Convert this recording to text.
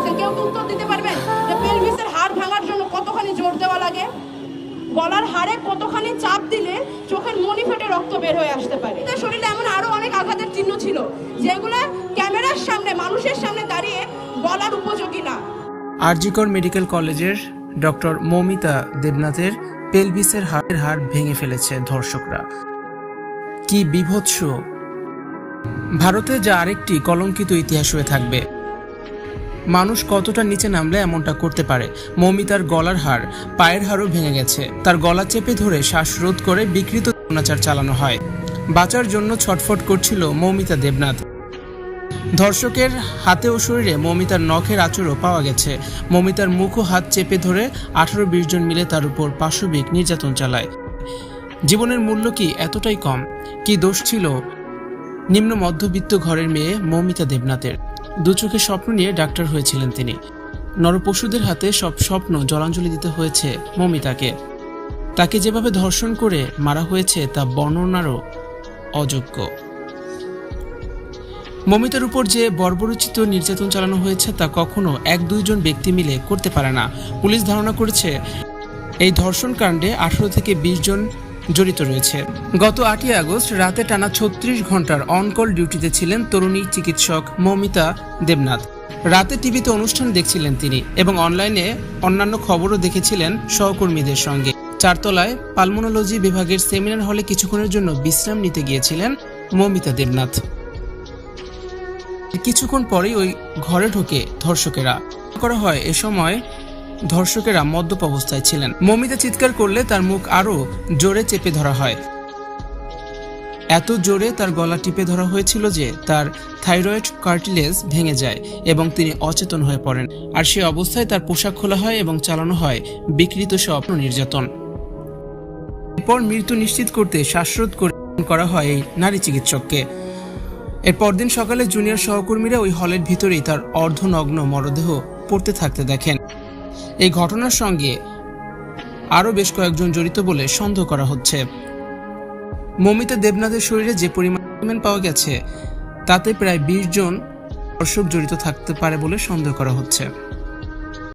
করেছেন? কেউ কি উত্তর দিতে পারবেন যে পেলভিসের হাড় ভাঙার জন্য কতখানি জোর দেওয়া লাগে? গলার হাড়ে কতখানি চাপ দিলে চোখের মনি ফেটে রক্ত বের হয়ে আসতে পারে? তার শরীরে এমন আরো অনেক আঘাতের চিহ্ন ছিল যেগুলো ক্যামেরার সামনে মানুষের সামনে দাঁড়িয়ে বলার উপযোগী না। আরজিকর মেডিকেল কলেজের ডক্টর মৌমিতা দেবনাথের পেলভিসের হাড় ভেঙে ফেলেছে ধর্ষকরা। কি বীভৎস! ভারতে যা আরেকটি কলঙ্কিত ইতিহাস হয়ে থাকবে। মানুষ কতটা নিচে নামলে এমনটা করতে পারে? মৌমিতার গলার হাড়, পায়ের হাড়ও ভেঙে গেছে। তার গলা চেপে ধরে শ্বাসরোধ করে বিকৃত অত্যাচার চালানো হয়। বাঁচার জন্য ছটফট করছিল মৌমিতা দেবনাথ। ধর্ষকের হাতে ও শরীরে মৌমিতার নখের আঁচড়ও পাওয়া গেছে। মৌমিতার মুখ ও হাত চেপে ধরে 18-20 জন মিলে তার উপর পাশবিক নির্যাতন চালায়। জীবনের মূল্য কি এতটাই কম? কি দোষ ছিল নিম্ন মধ্যবিত্ত ঘরের মেয়ে মৌমিতা দেবনাথের? দু চোখে স্বপ্ন নিয়ে ডাক্তার হয়েছিলেন তিনি। নরপশুদের হাতে সব স্বপ্ন জলাঞ্জলি দিতে হয়েছে মৌমিতাকে। তাকে যেভাবে ধর্ষণ করে মারা হয়েছে তা বর্ণনারও অযোগ্য। মৌমিতার উপর যে বর্বরোচিত নির্যাতন চালানো হয়েছে তা কখনো 1-2 জন ব্যক্তি মিলে করতে পারে না। পুলিশ ধারণা করেছে এই ধর্ষণ কাণ্ডে 18 থেকে 20 জন জড়িত রয়েছে। গত 8ই আগস্ট রাতে টানা 36 ঘন্টার অনকল ডিউটিতে ছিলেন তরুণী চিকিৎসক মৌমিতা দেবনাথ। রাতে টিভিতে অনুষ্ঠান দেখছিলেন তিনি এবং অনলাইনে অন্যান্য খবরও দেখেছিলেন সহকর্মীদের সঙ্গে। 4 তলায় পালমোনোলজি বিভাগের সেমিনার হলে কিছুক্ষণের জন্য বিশ্রাম নিতে গিয়েছিলেন মৌমিতা দেবনাথ। কিছুক্ষণ পরেই ওই ঘরে ঢোকে ধর্ষকেরা। করা হয় এ সময় ধর্ষকেরা মদ্যপ অবস্থায় ছিলেন। মৌমিতা চিৎকার করলে তার মুখ আরো জোরে চেপে ধরা হয়। এত জোরে তার গলা টিপে ধরা হয়েছিল যে তার থাইরয়েড কার্টিলেজ ভেঙে যায় এবং তিনি অচেতন হয়ে পড়েন। আর সে অবস্থায় তার পোশাক খোলা হয় এবং চালানো হয় বিকৃত স্বপ্ন নির্যাতন। এরপর মৃত্যু নিশ্চিত করতে শ্বাসরোধ করা হয় এই নারী চিকিৎসককে। এর পরদিন সকালে জুনিয়র সহকর্মীরা ওই হলের ভিতরেই তার অর্ধনগ্ন মরদেহ পড়তে থাকতে দেখেন। এই ঘটনার সঙ্গে আরও বেশ কয়েকজন জড়িত বলে সন্দেহ করা হচ্ছে। মৌমিতা দেবনাথের শরীরে যে পরিমাণ পাওয়া গেছে তাতে প্রায় 20 জন ধর্ষক জড়িত থাকতে পারে বলে সন্দেহ করা হচ্ছে।